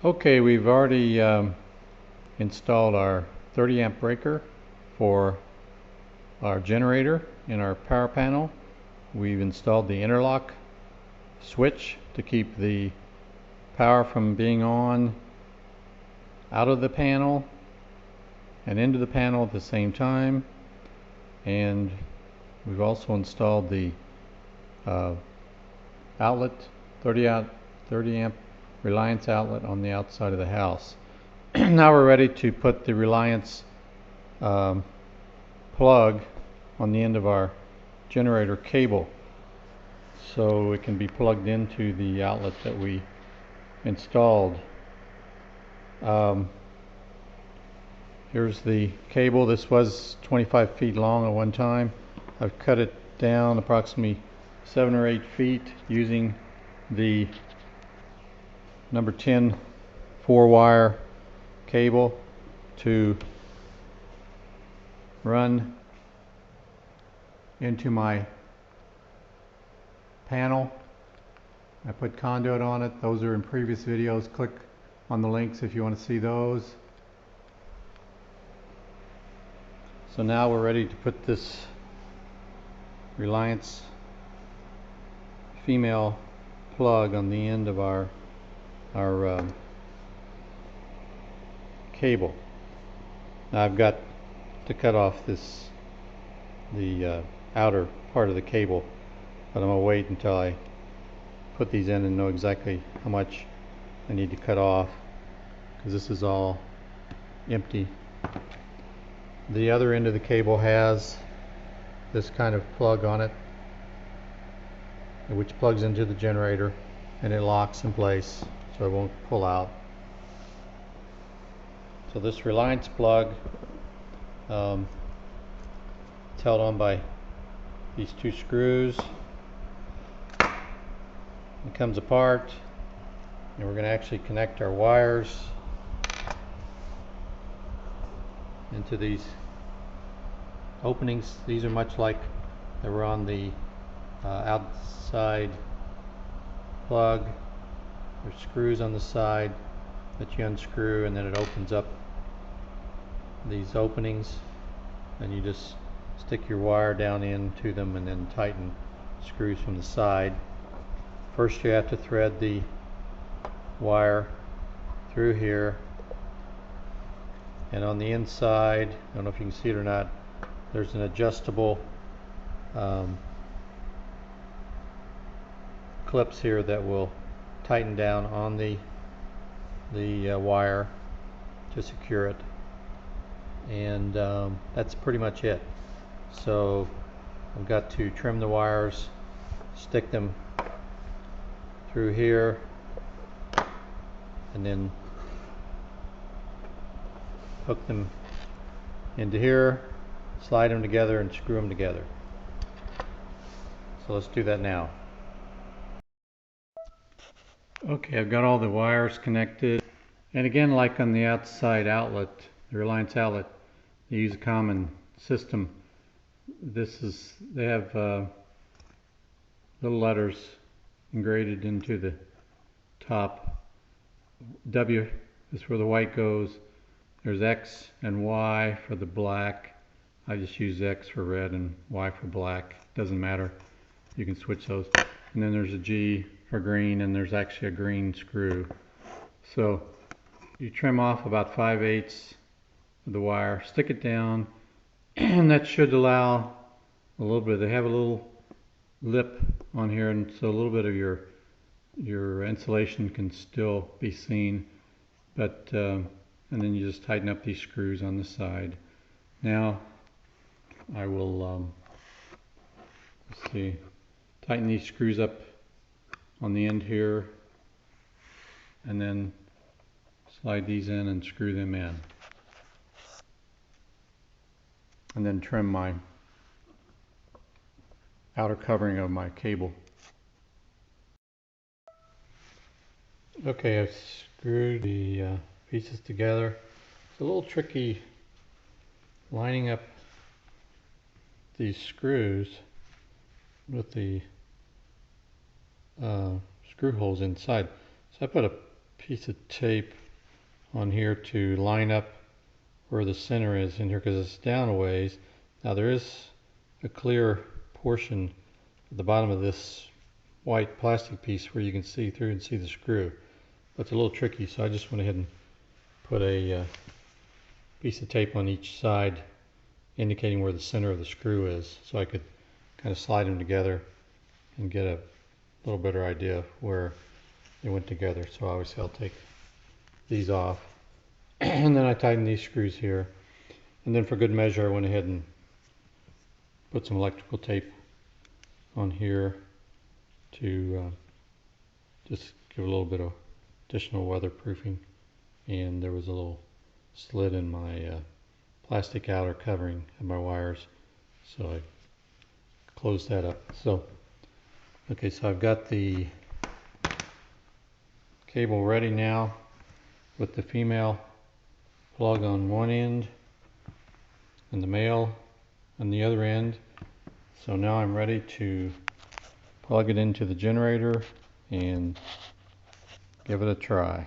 Okay, we've already installed our 30 amp breaker for our generator in our power panel. We've installed the interlock switch to keep the power from being on out of the panel and into the panel at the same time. And we've also installed the outlet, 30 amp Reliance outlet on the outside of the house. Now we're ready to put the Reliance plug on the end of our generator cable so it can be plugged into the outlet that we installed. Here's the cable. This was 25 feet long at one time. I've cut it down approximately 7 or 8 feet using the number 10 4-wire cable to run into my panel. I put conduit on it. Those are in previous videos. Click on the links if you want to see those. So now we're ready to put this Reliance female plug on the end of our cable. Now I've got to cut off the outer part of the cable, but I'm going to wait until I put these in and know exactly how much I need to cut off, because this is all empty. The other end of the cable has this kind of plug on it, which plugs into the generator, and it locks in place so it won't pull out. So this Reliance plug is held on by these two screws. It comes apart, and we're going to actually connect our wires into these openings. These are much like they were on the outside plug. There's screws on the side that you unscrew, and then it opens up these openings, and you just stick your wire down into them and then tighten screws from the side. First you have to thread the wire through here, and on the inside, I don't know if you can see it or not, there's an adjustable clips here that will tighten down on the wire to secure it, and that's pretty much it. So I've got to trim the wires, stick them through here, and then hook them into here, slide them together, and screw them together. So let's do that now. Okay, I've got all the wires connected, and again, like on the outside outlet, the Reliance outlet, they use a common system. They have little letters engraved into the top. W is where the white goes. There's X and Y for the black. I just use X for red and Y for black. Doesn't matter. You can switch those. And then there's a G for green, and there's actually a green screw. So you trim off about 5/8 of the wire, stick it down, and that should allow a little bit. They have a little lip on here, and so a little bit of your insulation can still be seen. But and then you just tighten up these screws on the side. Now I will let's see, tighten these screws up on the end here, and then slide these in and screw them in, and then trim my outer covering of my cable. Okay, I've screwed the pieces together. It's a little tricky lining up these screws with the screw holes inside. So I put a piece of tape on here to line up where the center is in here because it's down a ways. Now there is a clear portion at the bottom of this white plastic piece where you can see through and see the screw. But it's a little tricky, so I just went ahead and put a piece of tape on each side indicating where the center of the screw is, so I could kind of slide them together and get a little better idea of where they went together. So obviously I'll take these off and then I tighten these screws here, and then for good measure I went ahead and put some electrical tape on here to just give a little bit of additional weatherproofing. And there was a little slit in my plastic outer covering of my wires, so I closed that up. So okay, so I've got the cable ready now with the female plug on one end and the male on the other end. So now I'm ready to plug it into the generator and give it a try.